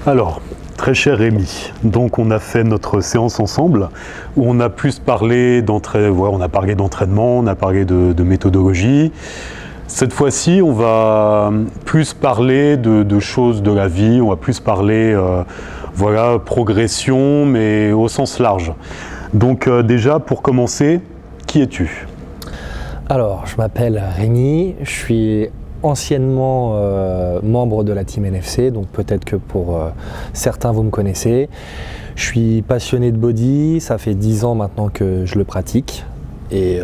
Alors, très cher Rémi, donc on a fait notre séance ensemble où on a plus parlé d'entraînement, on a parlé de méthodologie. Cette fois-ci, on va plus parler de choses de la vie, on va plus parler progression, mais au sens large. Donc déjà, pour commencer, qui es-tu ? Alors, je m'appelle Rémi, je suis anciennement membre de la Team NFC, donc peut-être que pour certains vous me connaissez. Je suis passionné de body, ça fait 10 ans maintenant que je le pratique. Et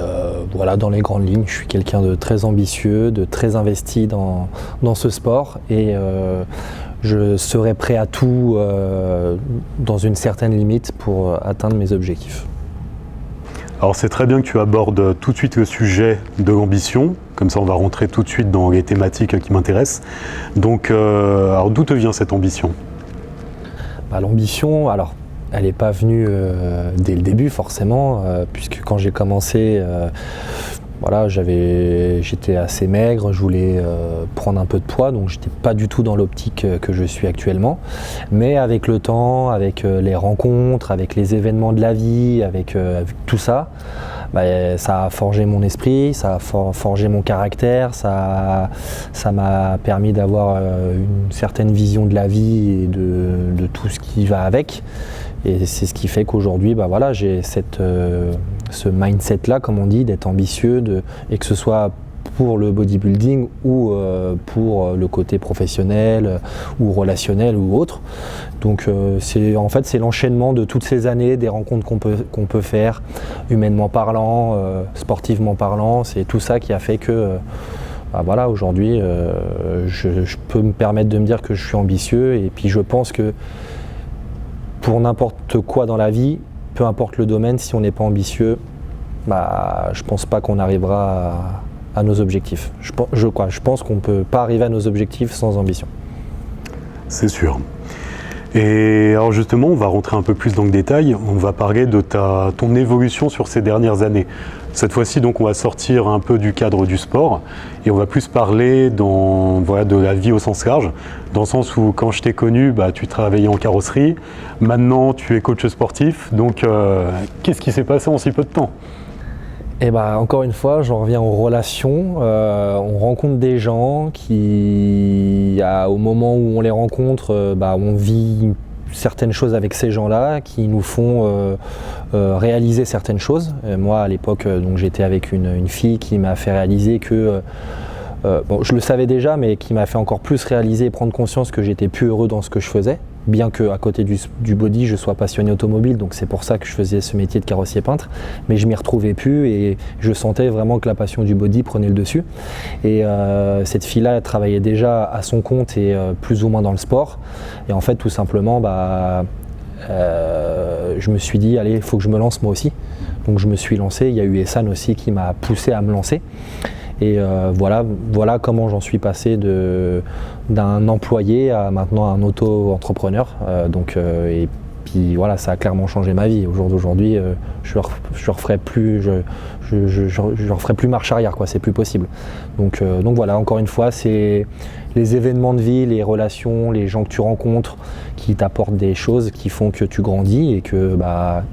voilà, dans les grandes lignes, je suis quelqu'un de très ambitieux, de très investi dans ce sport. Et je serai prêt à tout dans une certaine limite pour atteindre mes objectifs. Alors c'est très bien que tu abordes tout de suite le sujet de l'ambition, comme ça on va rentrer tout de suite dans les thématiques qui m'intéressent. Donc alors d'où te vient cette ambition ? L'ambition, alors elle n'est pas venue dès le début forcément, puisque quand j'ai commencé, j'étais assez maigre, je voulais prendre un peu de poids, donc j'étais pas du tout dans l'optique que je suis actuellement. Mais avec le temps, avec les rencontres, avec les événements de la vie, avec tout ça, ça a forgé mon esprit, ça a forgé mon caractère, ça m'a permis d'avoir une certaine vision de la vie et de tout ce qui va avec. Et c'est ce qui fait qu'aujourd'hui, j'ai ce mindset-là, comme on dit, d'être ambitieux, et que ce soit pour le bodybuilding ou pour le côté professionnel ou relationnel ou autre. Donc c'est l'enchaînement de toutes ces années, des rencontres qu'on peut faire, humainement parlant, sportivement parlant, c'est tout ça qui a fait que aujourd'hui, je peux me permettre de me dire que je suis ambitieux, et puis je pense que pour n'importe quoi dans la vie, peu importe le domaine, si on n'est pas ambitieux, je pense pas qu'on arrivera à nos objectifs. Je pense qu'on ne peut pas arriver à nos objectifs sans ambition. C'est sûr. Et alors justement, on va rentrer un peu plus dans le détail, on va parler de ton évolution sur ces dernières années. Cette fois-ci, donc, on va sortir un peu du cadre du sport et on va plus parler de la vie au sens large, dans le sens où quand je t'ai connu, tu travaillais en carrosserie, maintenant tu es coach sportif, donc qu'est-ce qui s'est passé en si peu de temps ? Encore une fois, j'en reviens aux relations. On rencontre des gens qui, au moment où on les rencontre, on vit certaines choses avec ces gens-là qui nous font réaliser certaines choses. Moi, à l'époque, j'étais avec une fille qui m'a fait réaliser que, je le savais déjà, mais qui m'a fait encore plus réaliser et prendre conscience que j'étais plus heureux dans ce que je faisais. Bien qu'à côté du body, je sois passionné automobile, donc c'est pour ça que je faisais ce métier de carrossier peintre, mais je m'y retrouvais plus et je sentais vraiment que la passion du body prenait le dessus. Et cette fille-là, elle travaillait déjà à son compte et plus ou moins dans le sport. Et en fait, tout simplement, je me suis dit, allez, il faut que je me lance moi aussi. Donc je me suis lancé, il y a eu Essan aussi qui m'a poussé à me lancer. Et voilà comment j'en suis passé d'un employé à maintenant un auto-entrepreneur. Et puis voilà, ça a clairement changé ma vie. Au jour d'aujourd'hui, je referai plus marche arrière, quoi. C'est plus possible. Donc voilà, encore une fois, c'est les événements de vie, les relations, les gens que tu rencontres qui t'apportent des choses qui font que tu grandis et que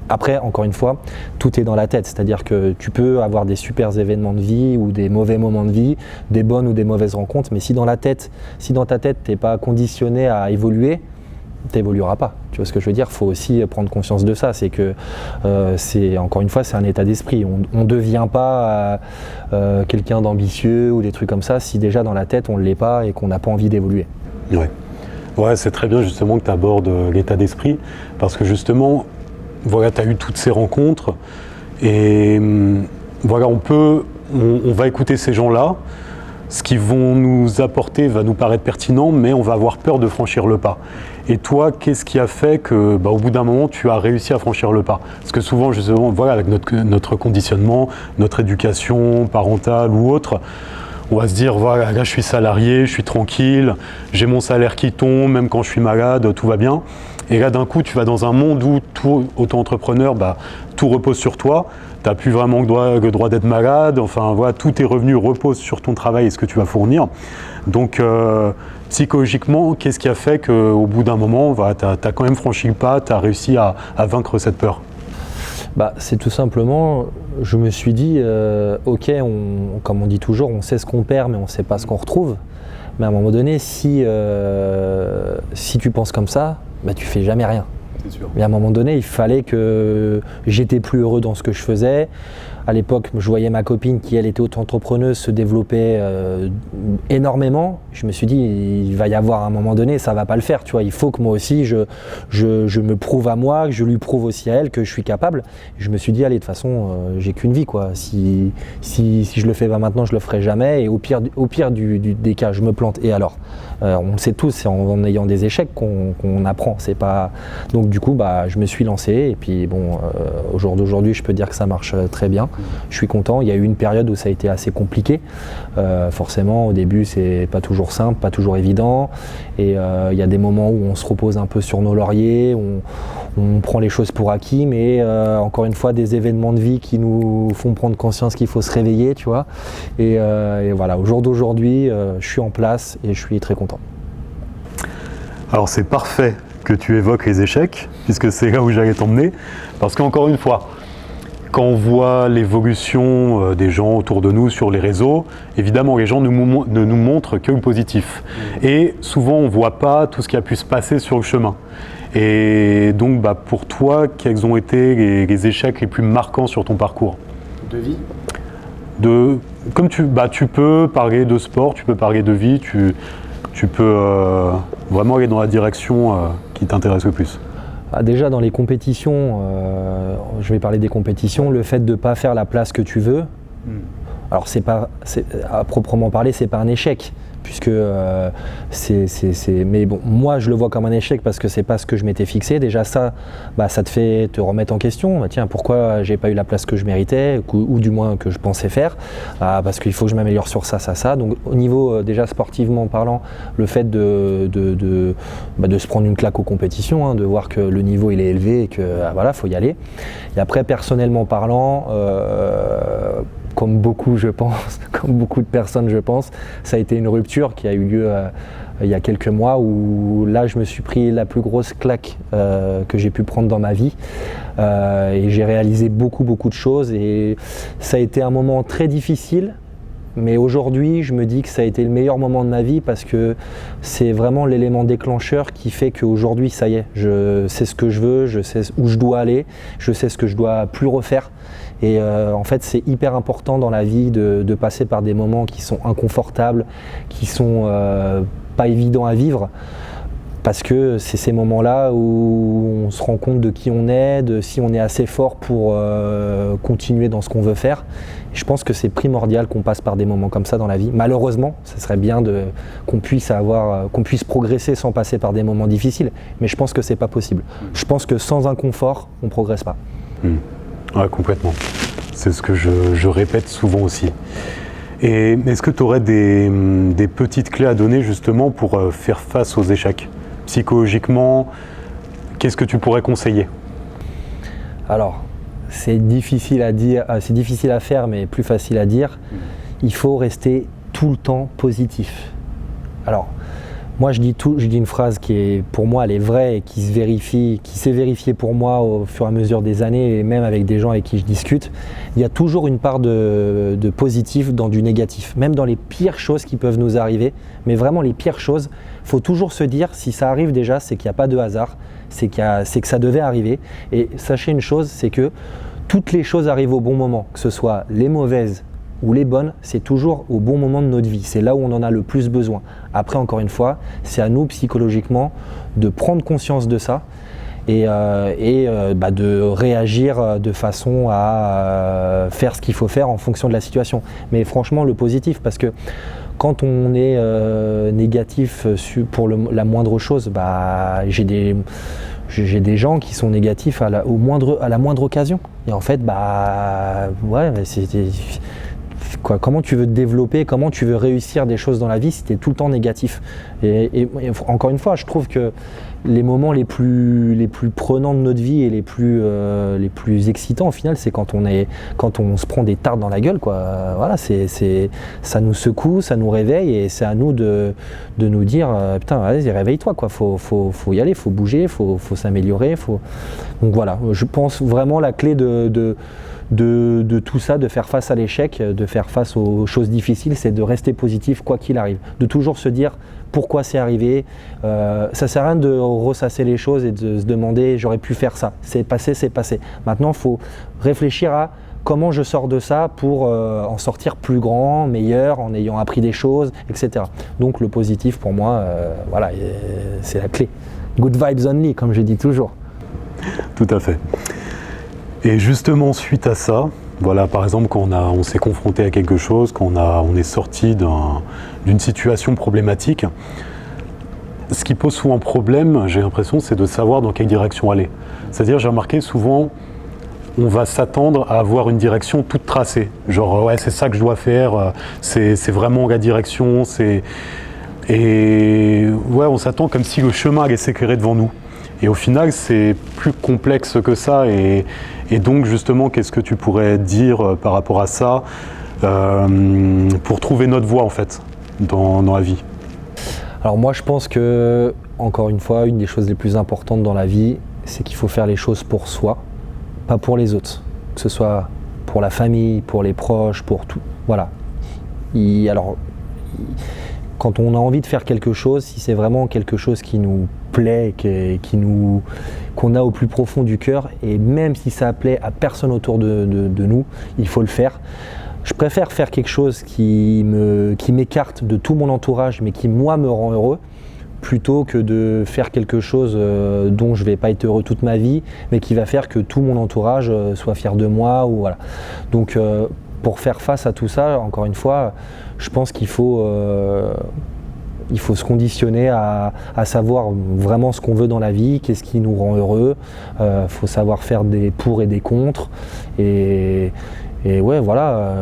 après, encore une fois, tout est dans la tête. C'est-à-dire que tu peux avoir des super événements de vie ou des mauvais moments de vie, des bonnes ou des mauvaises rencontres, mais si dans ta tête, t'es pas conditionné à évoluer, t'évolueras pas. Tu vois ce que je veux dire ? Il faut aussi prendre conscience de ça. C'est que encore une fois, c'est un état d'esprit. On ne devient pas quelqu'un d'ambitieux ou des trucs comme ça si déjà dans la tête on ne l'est pas et qu'on n'a pas envie d'évoluer. Ouais, c'est très bien justement que tu abordes l'état d'esprit, parce que justement, tu as eu toutes ces rencontres et on va écouter ces gens-là. Ce qu'ils vont nous apporter va nous paraître pertinent, mais on va avoir peur de franchir le pas. Et toi, qu'est-ce qui a fait que, au bout d'un moment, tu as réussi à franchir le pas ? Parce que souvent, justement, avec notre conditionnement, notre éducation parentale ou autre, on va se dire, là je suis salarié, je suis tranquille, j'ai mon salaire qui tombe, même quand je suis malade, tout va bien. Et là, d'un coup, tu vas dans un monde où, auto-entrepreneur, tout repose sur toi. Tu n'as plus vraiment le droit d'être malade. Enfin, tous tes revenus reposent sur ton travail et ce que tu vas fournir. Donc, psychologiquement, qu'est-ce qui a fait qu'au bout d'un moment, tu as quand même franchi le pas, tu as réussi à vaincre cette peur? C'est tout simplement, je me suis dit, ok, comme on dit toujours, on sait ce qu'on perd, mais on ne sait pas ce qu'on retrouve. Mais à un moment donné, si tu penses comme ça, tu fais jamais rien. C'est sûr. Mais à un moment donné, il fallait que j'étais plus heureux dans ce que je faisais. À l'époque, je voyais ma copine qui, elle, était auto-entrepreneuse, se développer énormément. Je me suis dit, il va y avoir un moment donné, ça va pas le faire. Tu vois, il faut que moi aussi, je me prouve à moi, que je lui prouve aussi à elle que je suis capable. Je me suis dit, allez, de toute façon, j'ai qu'une vie, quoi. Si je le fais pas maintenant, je le ferai jamais. Et au pire des cas, je me plante. Et alors, on le sait tous, c'est en ayant des échecs qu'on apprend. C'est pas... Donc du coup, je me suis lancé. Et puis bon, au jour d'aujourd'hui, je peux dire que ça marche très bien. Je suis content. Il y a eu une période où ça a été assez compliqué. Forcément, au début, c'est pas toujours simple, pas toujours évident. Et il y a des moments où on se repose un peu sur nos lauriers, on prend les choses pour acquis, mais encore une fois, des événements de vie qui nous font prendre conscience qu'il faut se réveiller, tu vois. Et voilà, au jour d'aujourd'hui, je suis en place et je suis très content. Alors c'est parfait que tu évoques les échecs, puisque c'est là où j'allais t'emmener, parce qu'encore une fois, quand on voit l'évolution des gens autour de nous sur les réseaux, évidemment les gens ne nous montrent que le positif. Et souvent on ne voit pas tout ce qui a pu se passer sur le chemin. Et donc pour toi, quels ont été les échecs les plus marquants sur ton parcours de vie? Comme tu peux parler de sport, tu peux parler de vie, tu peux vraiment aller dans la direction qui t'intéresse le plus. Déjà dans les compétitions, je vais parler des compétitions, le fait de ne pas faire la place que tu veux, alors à proprement parler, c'est pas un échec, puisque mais bon, moi je le vois comme un échec parce que c'est pas ce que je m'étais fixé. Déjà ça te fait te remettre en question. Tiens, pourquoi j'ai pas eu la place que je méritais, ou du moins que je pensais faire, parce qu'il faut que je m'améliore sur ça. Donc au niveau déjà sportivement parlant, le fait de se prendre une claque aux compétitions, de voir que le niveau il est élevé et que voilà, faut y aller. Et après personnellement parlant, comme beaucoup de personnes je pense, ça a été une rupture qui a eu lieu il y a quelques mois où là je me suis pris la plus grosse claque que j'ai pu prendre dans ma vie et j'ai réalisé beaucoup de choses et ça a été un moment très difficile. Mais aujourd'hui, je me dis que ça a été le meilleur moment de ma vie parce que c'est vraiment l'élément déclencheur qui fait qu'aujourd'hui, ça y est, je sais ce que je veux, je sais où je dois aller, je sais ce que je dois plus refaire. Et en fait, c'est hyper important dans la vie de passer par des moments qui sont inconfortables, qui sont pas évidents à vivre. Parce que c'est ces moments-là où on se rend compte de qui on est, de si on est assez fort pour continuer dans ce qu'on veut faire. Et je pense que c'est primordial qu'on passe par des moments comme ça dans la vie. Malheureusement, ce serait bien qu'on puisse progresser sans passer par des moments difficiles. Mais je pense que c'est pas possible. Je pense que sans inconfort, on progresse pas. Ouais, complètement. C'est ce que je répète souvent aussi. Et est-ce que tu aurais des petites clés à donner justement pour faire face aux échecs ? Psychologiquement, qu'est-ce que tu pourrais conseiller ? Alors, c'est difficile à dire, c'est difficile à faire, mais plus facile à dire. Il faut rester tout le temps positif. Alors, moi je dis une phrase qui est, pour moi, elle est vraie et qui s'est vérifiée pour moi au fur et à mesure des années et même avec des gens avec qui je discute. Il y a toujours une part de positif dans du négatif, même dans les pires choses qui peuvent nous arriver. Mais vraiment les pires choses, il faut toujours se dire, si ça arrive déjà, c'est qu'il n'y a pas de hasard, c'est que ça devait arriver. Et sachez une chose, c'est que toutes les choses arrivent au bon moment, que ce soit les mauvaises ou les bonnes, c'est toujours au bon moment de notre vie. C'est là où on en a le plus besoin. Après, encore une fois, c'est à nous psychologiquement de prendre conscience de ça et de réagir de façon à faire ce qu'il faut faire en fonction de la situation. Mais franchement, le positif, parce que quand on est négatif pour la moindre chose, j'ai des gens qui sont négatifs à la moindre occasion. Et en fait, comment tu veux te développer, comment tu veux réussir des choses dans la vie si tu es tout le temps négatif. Et encore une fois, je trouve que les moments les plus prenants de notre vie et les plus excitants au final, c'est quand on se prend des tartes dans la gueule, quoi. Voilà, ça nous secoue, ça nous réveille et c'est à nous de nous dire putain, vas-y, réveille-toi, quoi. Faut y aller, faut bouger, faut s'améliorer. Donc voilà, je pense vraiment la clé de tout ça, de faire face à l'échec, de faire face aux choses difficiles, c'est de rester positif quoi qu'il arrive, de toujours se dire pourquoi c'est arrivé. Ça sert à rien de ressasser les choses et de se demander j'aurais pu faire ça, c'est passé. Maintenant il faut réfléchir à comment je sors de ça pour en sortir plus grand, meilleur, en ayant appris des choses, etc. Donc le positif pour moi, voilà, c'est la clé. Good vibes only, comme je dis toujours. Tout à fait. Et justement, suite à ça, voilà, par exemple, quand on s'est confronté à quelque chose, quand on est sorti d'une situation problématique, ce qui pose souvent problème, j'ai l'impression, c'est de savoir dans quelle direction aller. C'est-à-dire, j'ai remarqué souvent, on va s'attendre à avoir une direction toute tracée. Genre, ouais, c'est ça que je dois faire, c'est vraiment la direction, Et ouais, on s'attend comme si le chemin allait s'éclairer devant nous. Et au final, c'est plus complexe que ça. Et donc, justement, qu'est-ce que tu pourrais dire par rapport à ça pour trouver notre voie, en fait, dans la vie? Alors moi, je pense que, encore une fois, une des choses les plus importantes dans la vie, c'est qu'il faut faire les choses pour soi, pas pour les autres. Que ce soit pour la famille, pour les proches, pour tout. Voilà. Quand on a envie de faire quelque chose, si c'est vraiment quelque chose qui nous plaît, qu'on a au plus profond du cœur, et même si ça plaît à personne autour de nous, il faut le faire. Je préfère faire quelque chose qui m'écarte de tout mon entourage, mais qui moi me rend heureux, plutôt que de faire quelque chose dont je ne vais pas être heureux toute ma vie, mais qui va faire que tout mon entourage soit fier de moi. Ou voilà. Donc pour faire face à tout ça, encore une fois, je pense qu'il faut se conditionner à savoir vraiment ce qu'on veut dans la vie, qu'est-ce qui nous rend heureux. Faut savoir faire des pour et des contre. Et ouais, voilà,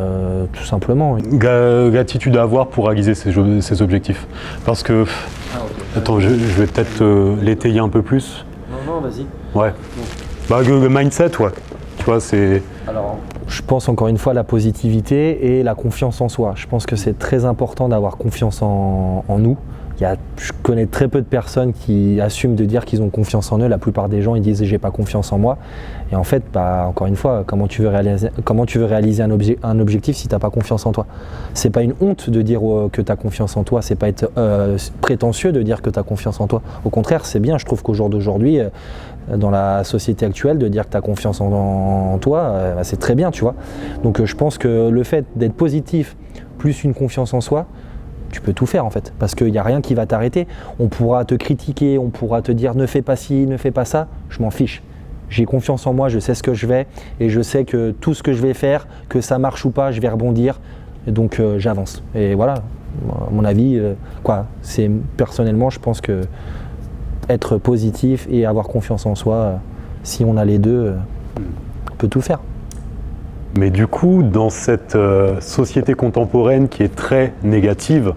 tout simplement. L'attitude à avoir pour réaliser ses objectifs. Parce que, attends, je vais peut-être l'étayer un peu plus. Non, vas-y. Ouais. Bah, le mindset, ouais. Tu vois, c'est... Alors, je pense encore une fois à la positivité et la confiance en soi. Je pense que c'est très important d'avoir confiance en nous. Je connais très peu de personnes qui assument de dire qu'ils ont confiance en eux. La plupart des gens, ils disent « j'ai pas confiance en moi ». Et en fait, encore une fois, comment tu veux réaliser un objectif si tu n'as pas confiance en toi? C'est pas une honte de dire que tu as confiance en toi, c'est pas être prétentieux de dire que tu as confiance en toi. Au contraire, c'est bien, je trouve qu'au jour d'aujourd'hui, dans la société actuelle, de dire que tu as confiance en toi, c'est très bien, tu vois. Donc je pense que le fait d'être positif plus une confiance en soi, tu peux tout faire en fait, parce qu'il n'y a rien qui va t'arrêter. On pourra te critiquer, on pourra te dire ne fais pas ci, ne fais pas ça, je m'en fiche. J'ai confiance en moi, je sais ce que je vais et je sais que tout ce que je vais faire, que ça marche ou pas, je vais rebondir. Et donc j'avance. Et voilà, à mon avis, c'est personnellement, je pense que être positif et avoir confiance en soi, si on a les deux, on peut tout faire. Mais du coup, dans cette société contemporaine qui est très négative,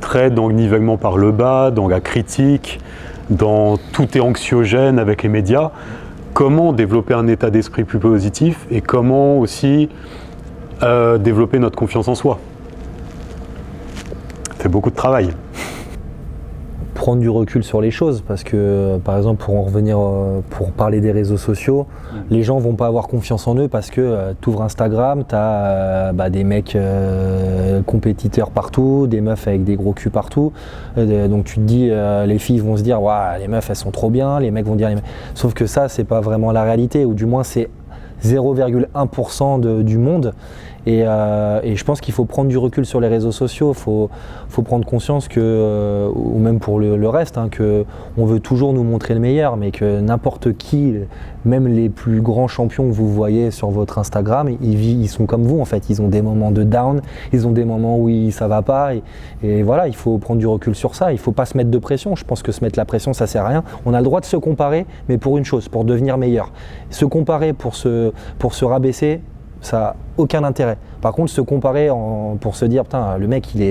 très dans le nivellement par le bas, dans la critique, dans tout est anxiogène avec les médias, comment développer un état d'esprit plus positif et comment aussi développer notre confiance en soi? Ça fait beaucoup de travail. Prendre du recul sur les choses, parce que par exemple pour en revenir pour parler des réseaux sociaux, les gens vont pas avoir confiance en eux parce que tu ouvres Instagram, tu as des mecs compétiteurs partout, des meufs avec des gros culs partout, donc tu te dis les filles vont se dire waouh, les meufs elles sont trop bien, les mecs vont dire sauf que ça c'est pas vraiment la réalité, ou du moins c'est 0,1% du monde. Et je pense qu'il faut prendre du recul sur les réseaux sociaux, il faut prendre conscience que, ou même pour le reste, qu'on veut toujours nous montrer le meilleur, mais que n'importe qui, même les plus grands champions que vous voyez sur votre Instagram, ils sont comme vous en fait, ils ont des moments de down, ils ont des moments où ça va pas, et voilà, il faut prendre du recul sur ça, il faut pas se mettre de pression, je pense que se mettre la pression ça sert à rien, on a le droit de se comparer, mais pour une chose, pour devenir meilleur. Se comparer pour se rabaisser, ça aucun intérêt. Par contre, se comparer pour se dire, putain, le mec, il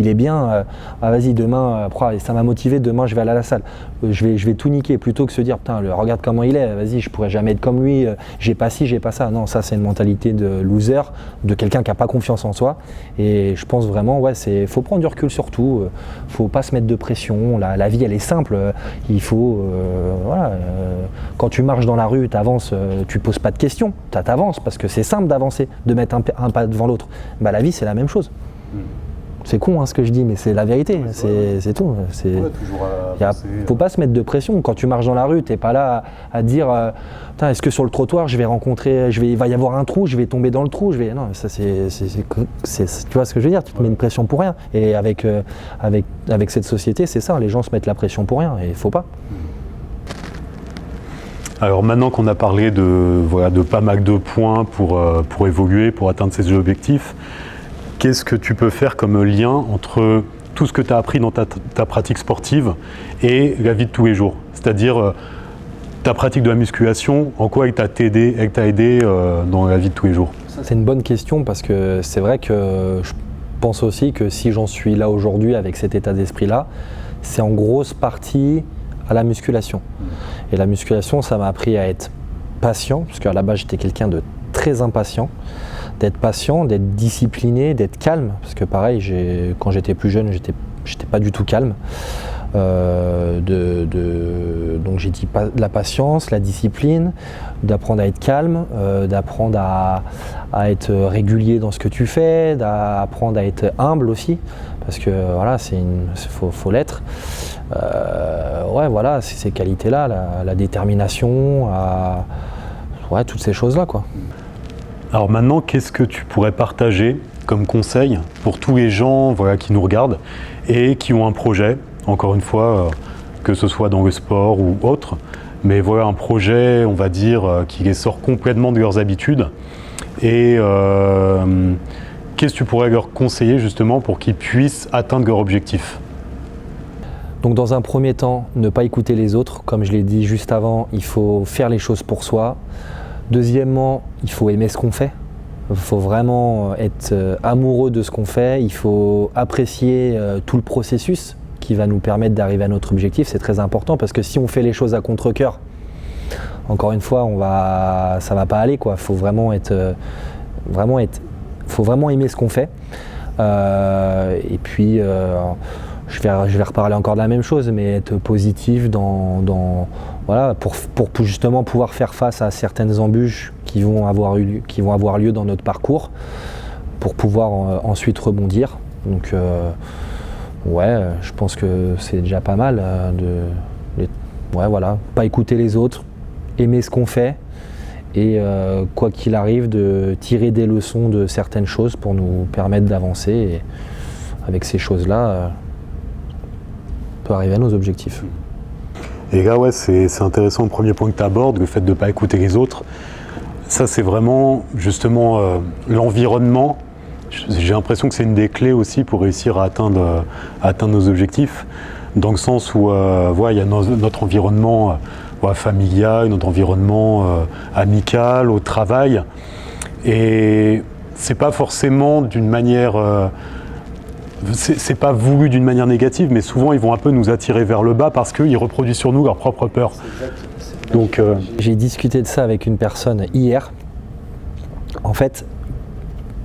est bien, vas-y, demain, ça m'a motivé, demain, je vais aller à la salle. Je vais tout niquer, plutôt que se dire, putain, regarde comment il est, vas-y, je pourrais jamais être comme lui, j'ai pas ci, j'ai pas ça. Non, ça, c'est une mentalité de loser, de quelqu'un qui n'a pas confiance en soi. Et je pense vraiment, faut prendre du recul sur tout, faut pas se mettre de pression. La vie, elle est simple, il faut, quand tu marches dans la rue, tu avances, tu poses pas de questions, tu avances, parce que c'est simple d'avancer, de mettre un pas devant l'autre. Bah, la vie, c'est la même chose. C'est con ce que je dis, mais c'est la vérité, c'est tout. Faut pas se mettre de pression. Quand tu marches dans la rue, t'es pas là à dire est-ce que sur le trottoir il va y avoir un trou, je vais tomber dans le trou, non, ça tu vois ce que je veux dire, tu te mets une pression pour rien. Et avec cette société, c'est ça, les gens se mettent la pression pour rien, et il faut pas. Alors maintenant qu'on a parlé de pas mal de points pour évoluer, pour atteindre ces objectifs, qu'est-ce que tu peux faire comme lien entre tout ce que tu as appris dans ta pratique sportive et la vie de tous les jours? C'est-à-dire ta pratique de la musculation, en quoi elle t'a aidé dans la vie de tous les jours? C'est une bonne question, parce que c'est vrai que je pense aussi que si j'en suis là aujourd'hui avec cet état d'esprit-là, c'est en grosse partie à la musculation. Et la musculation, ça m'a appris à être patient, parce qu'à la base j'étais quelqu'un de très impatient, d'être patient, d'être discipliné, d'être calme, parce que pareil, quand j'étais plus jeune, j'étais pas du tout calme. Donc j'ai dit la patience, la discipline, d'apprendre à être calme, d'apprendre à être régulier dans ce que tu fais, d'apprendre à être humble aussi, parce que voilà, faut l'être. C'est ces qualités-là, la détermination, toutes ces choses-là, quoi. Alors maintenant, qu'est-ce que tu pourrais partager comme conseil pour tous les gens qui nous regardent et qui ont un projet, encore une fois, que ce soit dans le sport ou autre, mais un projet, on va dire, qui les sort complètement de leurs habitudes. Et qu'est-ce que tu pourrais leur conseiller justement pour qu'ils puissent atteindre leur objectif? Donc dans un premier temps, ne pas écouter les autres. Comme je l'ai dit juste avant, il faut faire les choses pour soi. Deuxièmement, il faut aimer ce qu'on fait. Il faut vraiment être amoureux de ce qu'on fait. Il faut apprécier tout le processus qui va nous permettre d'arriver à notre objectif. C'est très important, parce que si on fait les choses à contre-cœur, encore une fois, ça va pas aller, quoi. Faut vraiment aimer ce qu'on fait. Et puis, je vais reparler encore de la même chose, mais être positif pour justement pouvoir faire face à certaines embûches qui vont avoir lieu dans notre parcours, pour pouvoir ensuite rebondir. Donc je pense que c'est déjà pas mal pas écouter les autres, aimer ce qu'on fait, et quoi qu'il arrive, de tirer des leçons de certaines choses pour nous permettre d'avancer, et avec ces choses-là, on peut arriver à nos objectifs. Et là, c'est intéressant le premier point que tu abordes, le fait de ne pas écouter les autres. Ça, c'est vraiment justement l'environnement. J'ai l'impression que c'est une des clés aussi pour réussir à atteindre nos objectifs, dans le sens où il y a notre environnement familial, notre environnement amical, au travail. Et c'est pas forcément d'une manière... c'est pas voulu d'une manière négative, mais souvent ils vont un peu nous attirer vers le bas parce qu'ils reproduisent sur nous leur propre peur. Donc, j'ai discuté de ça avec une personne hier. En fait,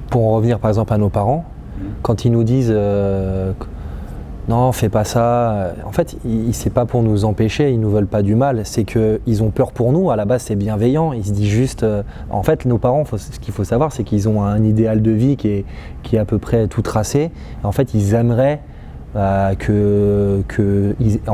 pour en revenir par exemple à nos parents, quand ils nous disent non, fais pas ça, en fait, c'est pas pour nous empêcher, ils nous veulent pas du mal, c'est qu'ils ont peur pour nous. À la base, c'est bienveillant. Ils se disent juste, en fait, nos parents, ce qu'il faut savoir, c'est qu'ils ont un idéal de vie qui est à peu près tout tracé. En fait, ils aimeraient en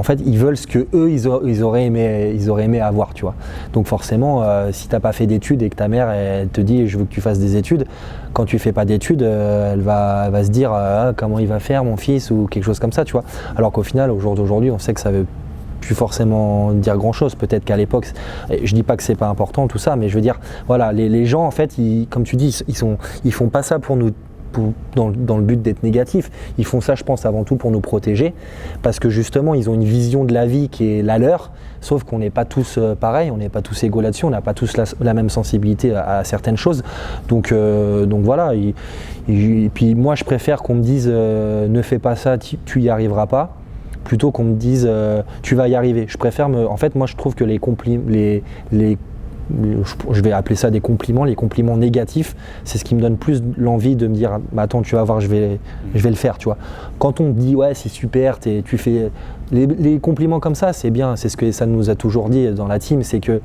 fait, ils veulent ce que eux ils auraient aimé avoir, tu vois. Donc forcément, si t'as pas fait d'études et que ta mère elle te dit je veux que tu fasses des études, quand tu fais pas d'études, elle va se dire comment il va faire mon fils, ou quelque chose comme ça, tu vois. Alors qu'au final, au jour d'aujourd'hui, on sait que ça veut plus forcément dire grand chose. Peut-être qu'à l'époque, je dis pas que c'est pas important tout ça, mais je veux dire, voilà, les gens en fait, comme tu dis, ils font pas ça pour nous dans le but d'être négatif. Ils font ça, je pense, avant tout pour nous protéger, parce que justement, ils ont une vision de la vie qui est la leur, sauf qu'on n'est pas tous pareils, on n'est pas tous égaux là-dessus, on n'a pas tous la même sensibilité à certaines choses. Donc voilà. Et puis moi, je préfère qu'on me dise ne fais pas ça, tu y arriveras pas, plutôt qu'on me dise tu vas y arriver. Je préfère en fait, moi, je trouve que je vais appeler ça des compliments, les compliments négatifs, c'est ce qui me donne plus l'envie de me dire bah attends, tu vas voir, je vais le faire, tu vois. Quand on me dit ouais c'est super, tu fais les compliments comme ça, c'est bien, c'est ce que ça nous a toujours dit dans la team, c'est que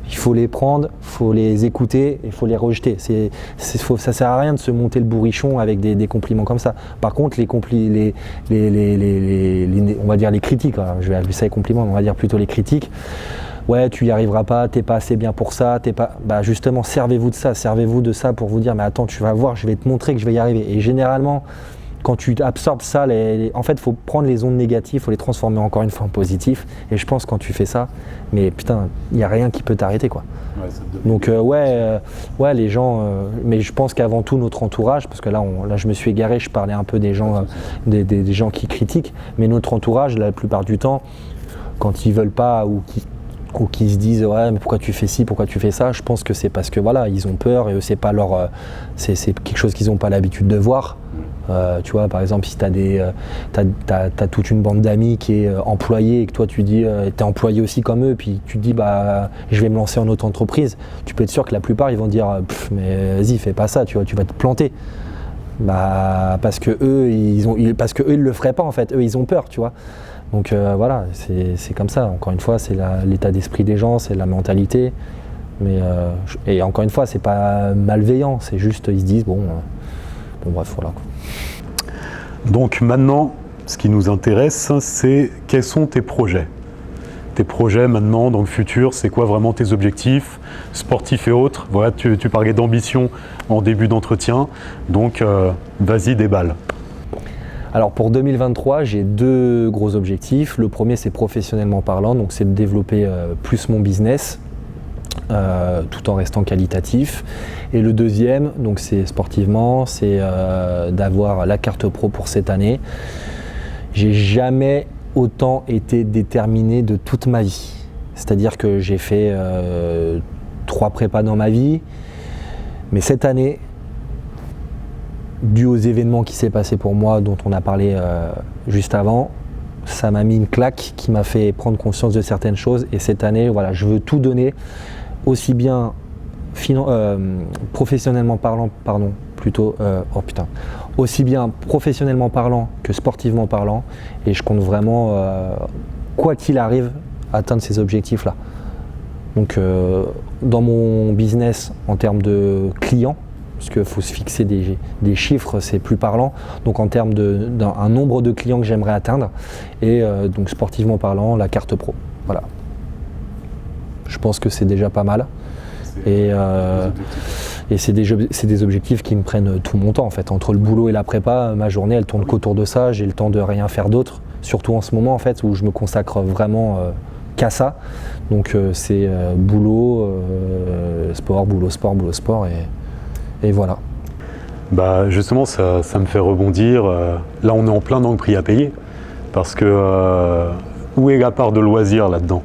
il faut les prendre, faut les écouter et faut les rejeter. Ça sert à rien de se monter le bourrichon avec des compliments comme ça. Par contre, on va dire les critiques, je vais appeler ça les compliments, mais on va dire plutôt les critiques. Ouais, tu y arriveras pas, t'es pas assez bien pour ça, bah justement, servez-vous de ça pour vous dire, mais attends, tu vas voir, je vais te montrer que je vais y arriver. Et généralement, quand tu absorbes ça, en fait, il faut prendre les ondes négatives, il faut les transformer encore une fois en positif. Et je pense que quand tu fais ça, mais putain, il n'y a rien qui peut t'arrêter, quoi. Ouais, donc ouais, les gens, mais je pense qu'avant tout notre entourage, parce que là je me suis égaré, je parlais un peu des gens, des gens qui critiquent, mais notre entourage, la plupart du temps, quand ils veulent pas ou qui se disent ouais mais pourquoi tu fais ci, pourquoi tu fais ça, je pense que c'est parce que voilà, ils ont peur et eux c'est pas leur c'est quelque chose qu'ils n'ont pas l'habitude de voir. Tu vois, par exemple, si t'as toute une bande d'amis qui est employée et que toi tu dis t'es employé aussi comme eux, puis tu te dis bah je vais me lancer en autre entreprise, tu peux être sûr que la plupart ils vont dire mais vas-y fais pas ça, tu vois, tu vas te planter. Bah parce que eux ils le feraient pas en fait, eux ils ont peur, tu vois. Donc voilà, c'est comme ça. Encore une fois, c'est l'état d'esprit des gens, c'est la mentalité. Mais et encore une fois, c'est pas malveillant, c'est juste ils se disent bon bref voilà. Donc maintenant, ce qui nous intéresse, c'est quels sont tes projets. Tes projets maintenant dans le futur, c'est quoi vraiment tes objectifs sportifs et autres. Voilà, tu parlais d'ambition en début d'entretien, donc vas-y déballe. Alors pour 2023, j'ai 2 gros objectifs. Le premier, c'est professionnellement parlant, donc c'est de développer plus mon business tout en restant qualitatif. Et le deuxième, donc c'est sportivement, c'est d'avoir la carte pro pour cette année. J'ai jamais autant été déterminé de toute ma vie. C'est-à-dire que j'ai fait 3 prépas dans ma vie, mais cette année, dû aux événements qui s'est passé pour moi, dont on a parlé juste avant, ça m'a mis une claque qui m'a fait prendre conscience de certaines choses. Et cette année, voilà, je veux tout donner, aussi bien professionnellement parlant, aussi bien professionnellement parlant que sportivement parlant. Et je compte vraiment, quoi qu'il arrive, atteindre ces objectifs-là. Donc, dans mon business, en termes de clients, parce qu'il faut se fixer des chiffres, c'est plus parlant. Donc en termes d'un nombre de clients que j'aimerais atteindre, et donc sportivement parlant, la carte pro. Voilà. Je pense que c'est déjà pas mal. Et c'est des objectifs qui me prennent tout mon temps en fait. Entre le boulot et la prépa, ma journée elle tourne qu'autour de ça, j'ai le temps de rien faire d'autre. Surtout en ce moment en fait où je me consacre vraiment qu'à ça. Donc c'est boulot, sport, boulot, sport, boulot, sport et voilà. Bah justement, ça me fait rebondir. Là, on est en plein dans le prix à payer. Parce que où est la part de loisir là-dedans?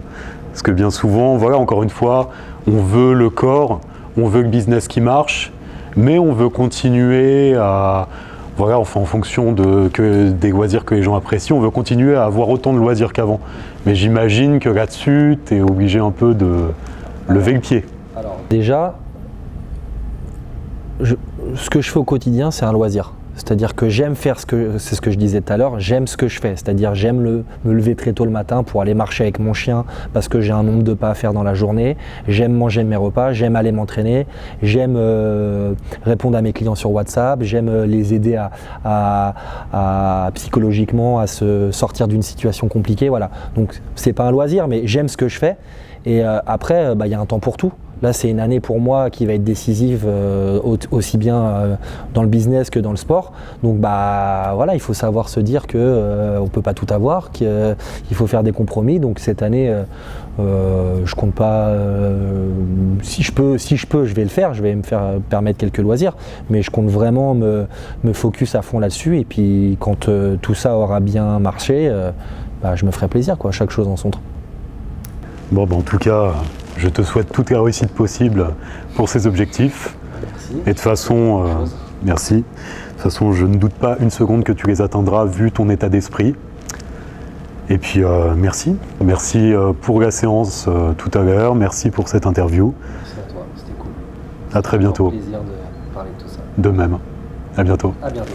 Parce que bien souvent, voilà, encore une fois, on veut le corps, on veut le business qui marche, mais on veut continuer à, voilà, enfin, en fonction des loisirs que les gens apprécient, on veut continuer à avoir autant de loisirs qu'avant. Mais j'imagine que là-dessus, tu es obligé un peu de lever le pied. Alors, déjà, ce que je fais au quotidien, c'est un loisir. C'est-à-dire que j'aime faire c'est ce que je disais tout à l'heure, j'aime ce que je fais. C'est-à-dire j'aime me lever très tôt le matin pour aller marcher avec mon chien parce que j'ai un nombre de pas à faire dans la journée. J'aime manger mes repas, j'aime aller m'entraîner, j'aime répondre à mes clients sur WhatsApp, j'aime les aider à psychologiquement à se sortir d'une situation compliquée. Voilà. Donc c'est pas un loisir, mais j'aime ce que je fais. Et après, y a un temps pour tout. Là, c'est une année pour moi qui va être décisive aussi bien dans le business que dans le sport. Donc, bah voilà, il faut savoir se dire que on peut pas tout avoir, qu'il faut faire des compromis. Donc cette année, je compte pas. Si je peux, je vais le faire. Je vais me faire permettre quelques loisirs, mais je compte vraiment me focus à fond là-dessus. Et puis, quand tout ça aura bien marché, bah, je me ferai plaisir, quoi. Chaque chose en son temps. Bon, bah, en tout cas, je te souhaite toutes les réussites possibles pour ces objectifs. Merci. Et de toute façon, merci. De toute façon, je ne doute pas une seconde que tu les atteindras vu ton état d'esprit. Et puis, merci. Merci pour la séance tout à l'heure. Merci pour cette interview. Merci à toi, c'était cool. À très bientôt. Plaisir de parler de tout ça. De même. À bientôt. À bientôt.